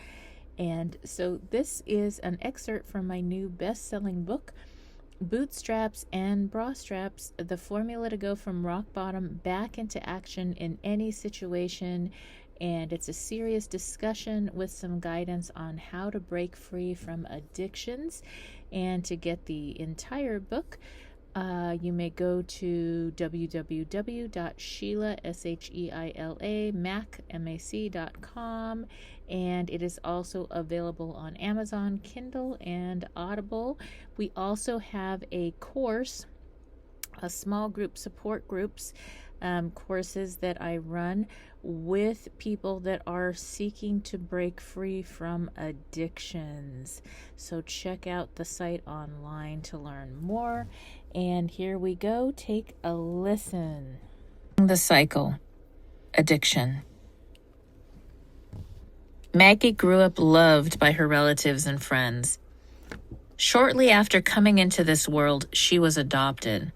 And so this is an excerpt from my new best-selling book, Bootstraps and Bra Straps, the formula to go from rock bottom back into action in any situation. And it's a serious discussion with some guidance on how to break free from addictions. And to get the entire book, you may go to www.sheila.mac.com, and it is also available on Amazon, Kindle, and Audible. We also have a course, a small group support groups, courses that I run with people that are seeking to break free from addictions. So check out the site online to learn more. And here we go. Take a listen. The cycle. Addiction. Maggie grew up loved by her relatives and friends. Shortly after coming into this world, she was adopted.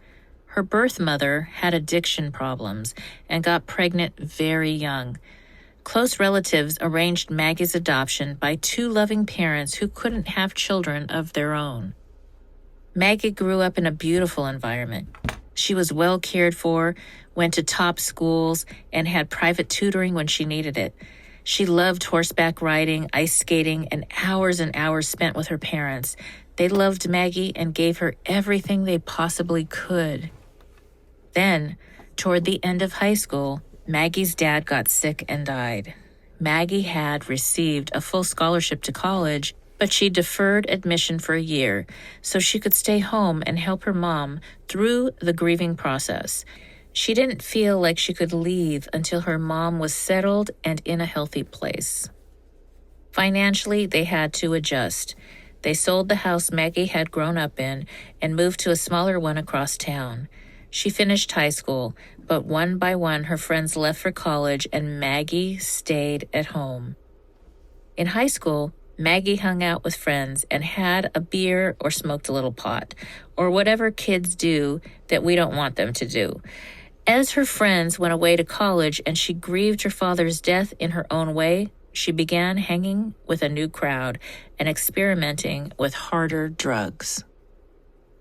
Her birth mother had addiction problems and got pregnant very young. Close relatives arranged Maggie's adoption by two loving parents who couldn't have children of their own. Maggie grew up in a beautiful environment. She was well cared for, went to top schools, and had private tutoring when she needed it. She loved horseback riding, ice skating, and hours spent with her parents. They loved Maggie and gave her everything they possibly could. Then, toward the end of high school, Maggie's dad got sick and died. Maggie had received a full scholarship to college, but she deferred admission for a year so she could stay home and help her mom through the grieving process. She didn't feel like she could leave until her mom was settled and in a healthy place. Financially, they had to adjust. They sold the house Maggie had grown up in and moved to a smaller one across town. She finished high school, but one by one her friends left for college and Maggie stayed at home. In high school, Maggie hung out with friends and had a beer or smoked a little pot, or whatever kids do that we don't want them to do. As her friends went away to college and she grieved her father's death in her own way, she began hanging with a new crowd and experimenting with harder drugs.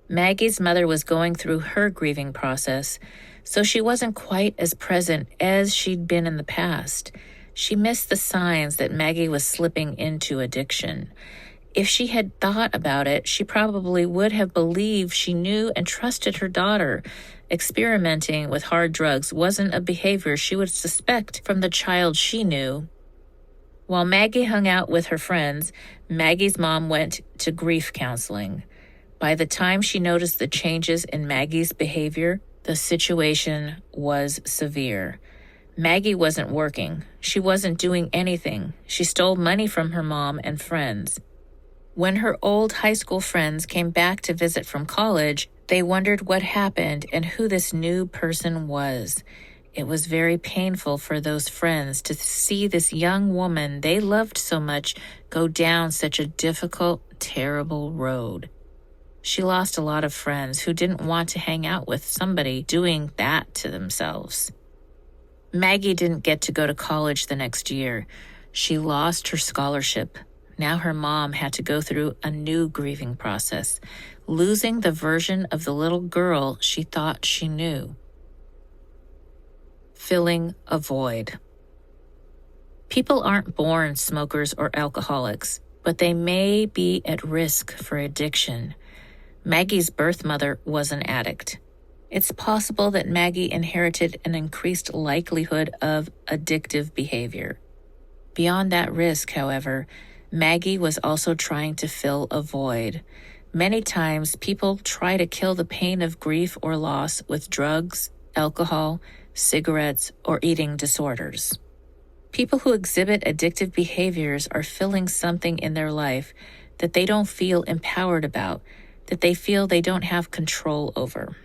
Maggie's mother was going through her grieving process, so she wasn't quite as present as she'd been in the past. She missed the signs that Maggie was slipping into addiction. If she had thought about it, she probably would have believed she knew and trusted her daughter. Experimenting with hard drugs wasn't a behavior she would suspect from the child she knew. While Maggie hung out with her friends, Maggie's mom went to grief counseling. By the time she noticed the changes in Maggie's behavior, the situation was severe. Maggie wasn't working. She wasn't doing anything. She stole money from her mom and friends. When her old high school friends came back to visit from college, they wondered what happened and who this new person was. It was very painful for those friends to see this young woman they loved so much go down such a difficult, terrible road. She lost a lot of friends who didn't want to hang out with somebody doing that to themselves. Maggie didn't get to go to college the next year. She lost her scholarship. Now her mom had to go through a new grieving process, losing the version of the little girl she thought she knew. Filling a void. People aren't born smokers or alcoholics, but they may be at risk for addiction. Maggie's birth mother was an addict. It's possible that Maggie inherited an increased likelihood of addictive behavior. Beyond that risk, however, Maggie was also trying to fill a void. Many times, people try to kill the pain of grief or loss with drugs, alcohol, cigarettes, or eating disorders. People who exhibit addictive behaviors are filling something in their life that they don't feel empowered about, that they feel they don't have control over.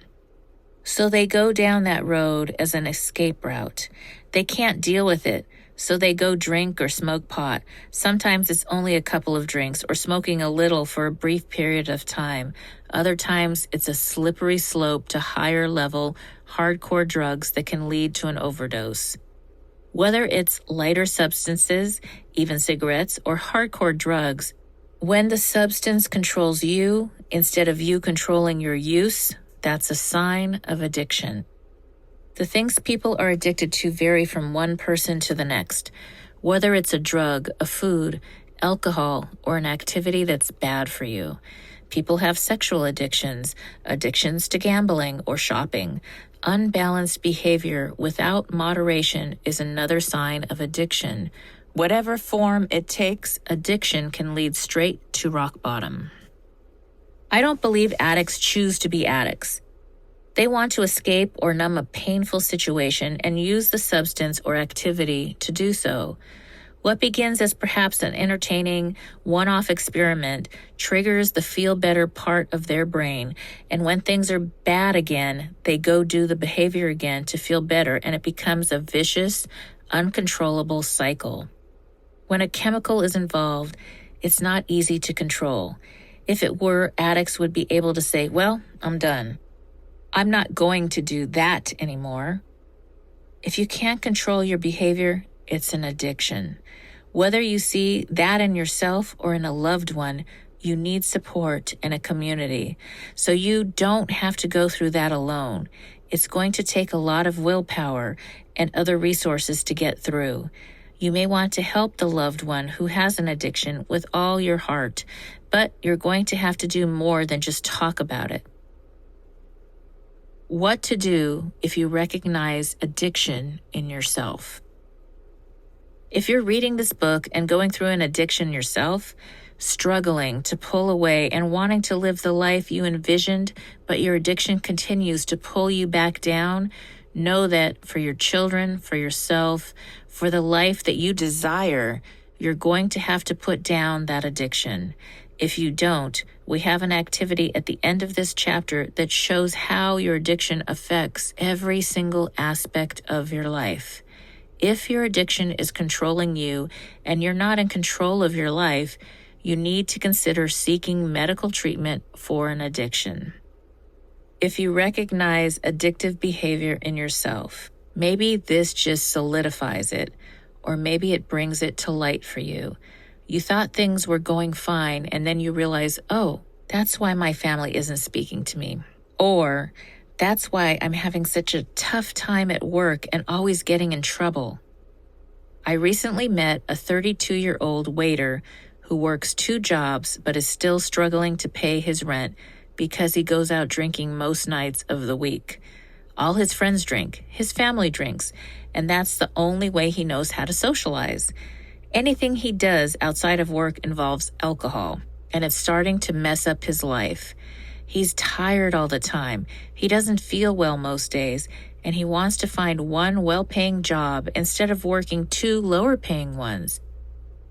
So they go down that road as an escape route. They can't deal with it, so they go drink or smoke pot. Sometimes it's only a couple of drinks or smoking a little for a brief period of time. Other times it's a slippery slope to higher level, hardcore drugs that can lead to an overdose. Whether it's lighter substances, even cigarettes, or hardcore drugs, when the substance controls you instead of you controlling your use, that's a sign of addiction. The things people are addicted to vary from one person to the next, whether it's a drug, a food, alcohol, or an activity that's bad for you. People have sexual addictions, addictions to gambling or shopping. Unbalanced behavior without moderation is another sign of addiction. Whatever form it takes, addiction can lead straight to rock bottom. I don't believe addicts choose to be addicts. They want to escape or numb a painful situation and use the substance or activity to do so. What begins as perhaps an entertaining, one-off experiment triggers the feel-better part of their brain, and when things are bad again, they go do the behavior again to feel better, and it becomes a vicious, uncontrollable cycle. When a chemical is involved, it's not easy to control. If it were, addicts would be able to say, well, I'm done. I'm not going to do that anymore. If you can't control your behavior, it's an addiction. Whether you see that in yourself or in a loved one, you need support and a community. So you don't have to go through that alone. It's going to take a lot of willpower and other resources to get through. You may want to help the loved one who has an addiction with all your heart, but you're going to have to do more than just talk about it. What to do if you recognize addiction in yourself. If you're reading this book and going through an addiction yourself, struggling to pull away and wanting to live the life you envisioned, but your addiction continues to pull you back down, know that for your children, for yourself, for the life that you desire, you're going to have to put down that addiction. If you don't, we have an activity at the end of this chapter that shows how your addiction affects every single aspect of your life. If your addiction is controlling you and you're not in control of your life, you need to consider seeking medical treatment for an addiction. If you recognize addictive behavior in yourself, maybe this just solidifies it, or maybe it brings it to light for you. You thought things were going fine, and then you realize, oh, that's why my family isn't speaking to me. Or, that's why I'm having such a tough time at work and always getting in trouble. I recently met a 32-year-old waiter who works 2 jobs but is still struggling to pay his rent because he goes out drinking most nights of the week. All his friends drink, his family drinks, and that's the only way he knows how to socialize. Anything he does outside of work involves alcohol, and it's starting to mess up his life. He's tired all the time. He doesn't feel well most days, and he wants to find one well-paying job instead of working 2 lower-paying ones.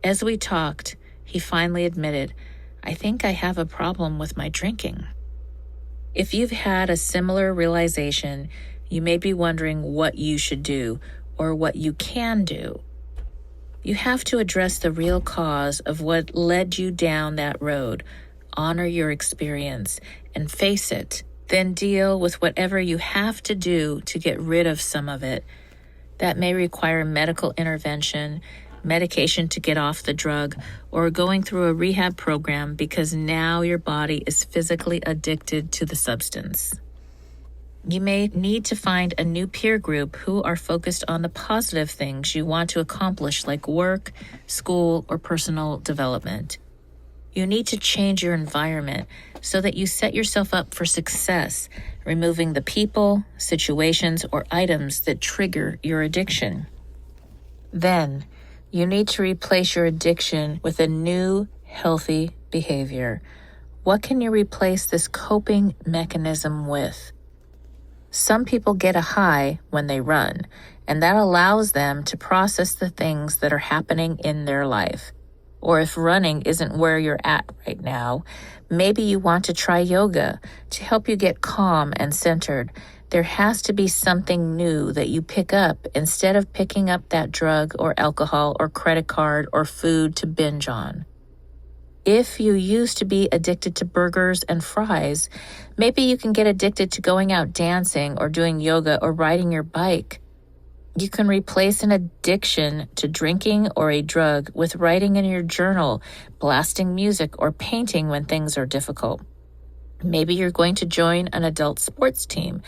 As we talked, he finally admitted, I think I have a problem with my drinking. If you've had a similar realization, you may be wondering what you should do or what you can do. You have to address the real cause of what led you down that road, honor your experience, and face it. Then deal with whatever you have to do to get rid of some of it. That may require medical intervention, medication to get off the drug, or going through a rehab program because now your body is physically addicted to the substance. You may need to find a new peer group who are focused on the positive things you want to accomplish, like work, school, or personal development. You need to change your environment so that you set yourself up for success, removing the people, situations, or items that trigger your addiction. Then, you need to replace your addiction with a new, healthy behavior. What can you replace this coping mechanism with? Some people get a high when they run, and that allows them to process the things that are happening in their life. Or if running isn't where you're at right now, maybe you want to try yoga to help you get calm and centered. There has to be something new that you pick up instead of picking up that drug or alcohol or credit card or food to binge on. If you used to be addicted to burgers and fries, maybe you can get addicted to going out dancing or doing yoga or riding your bike. You can replace an addiction to drinking or a drug with writing in your journal, blasting music, or painting when things are difficult. Maybe you're going to join an adult sports team.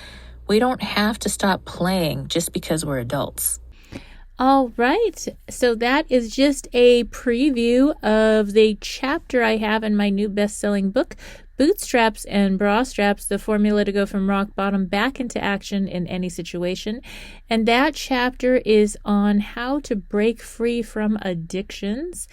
We don't have to stop playing just because we're adults. All right, so that is just a preview of the chapter I have in my new best-selling book, Bootstraps and Bra Straps, the formula to go from rock bottom back into action in any situation. And that chapter is on how to break free from addictions.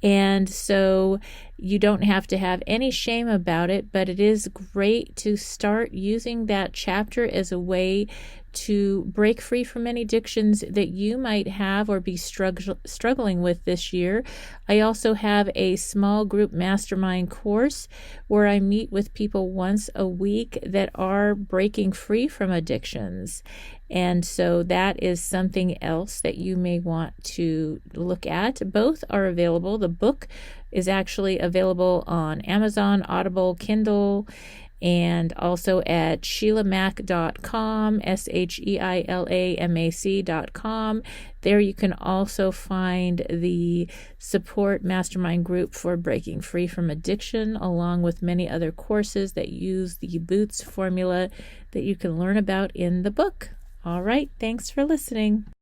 And so you don't have to have any shame about it, but it is great to start using that chapter as a way to break free from any addictions that you might have or be struggling with this year. I also have a small group mastermind course where I meet with people once a week that are breaking free from addictions. And so that is something else that you may want to look at. Both are available. The book is actually available on Amazon, Audible, Kindle, and also at SheilaMac.com, SheilaMac.com. There you can also find the support mastermind group for breaking free from addiction, along with many other courses that use the Boots formula that you can learn about in the book. All right, thanks for listening.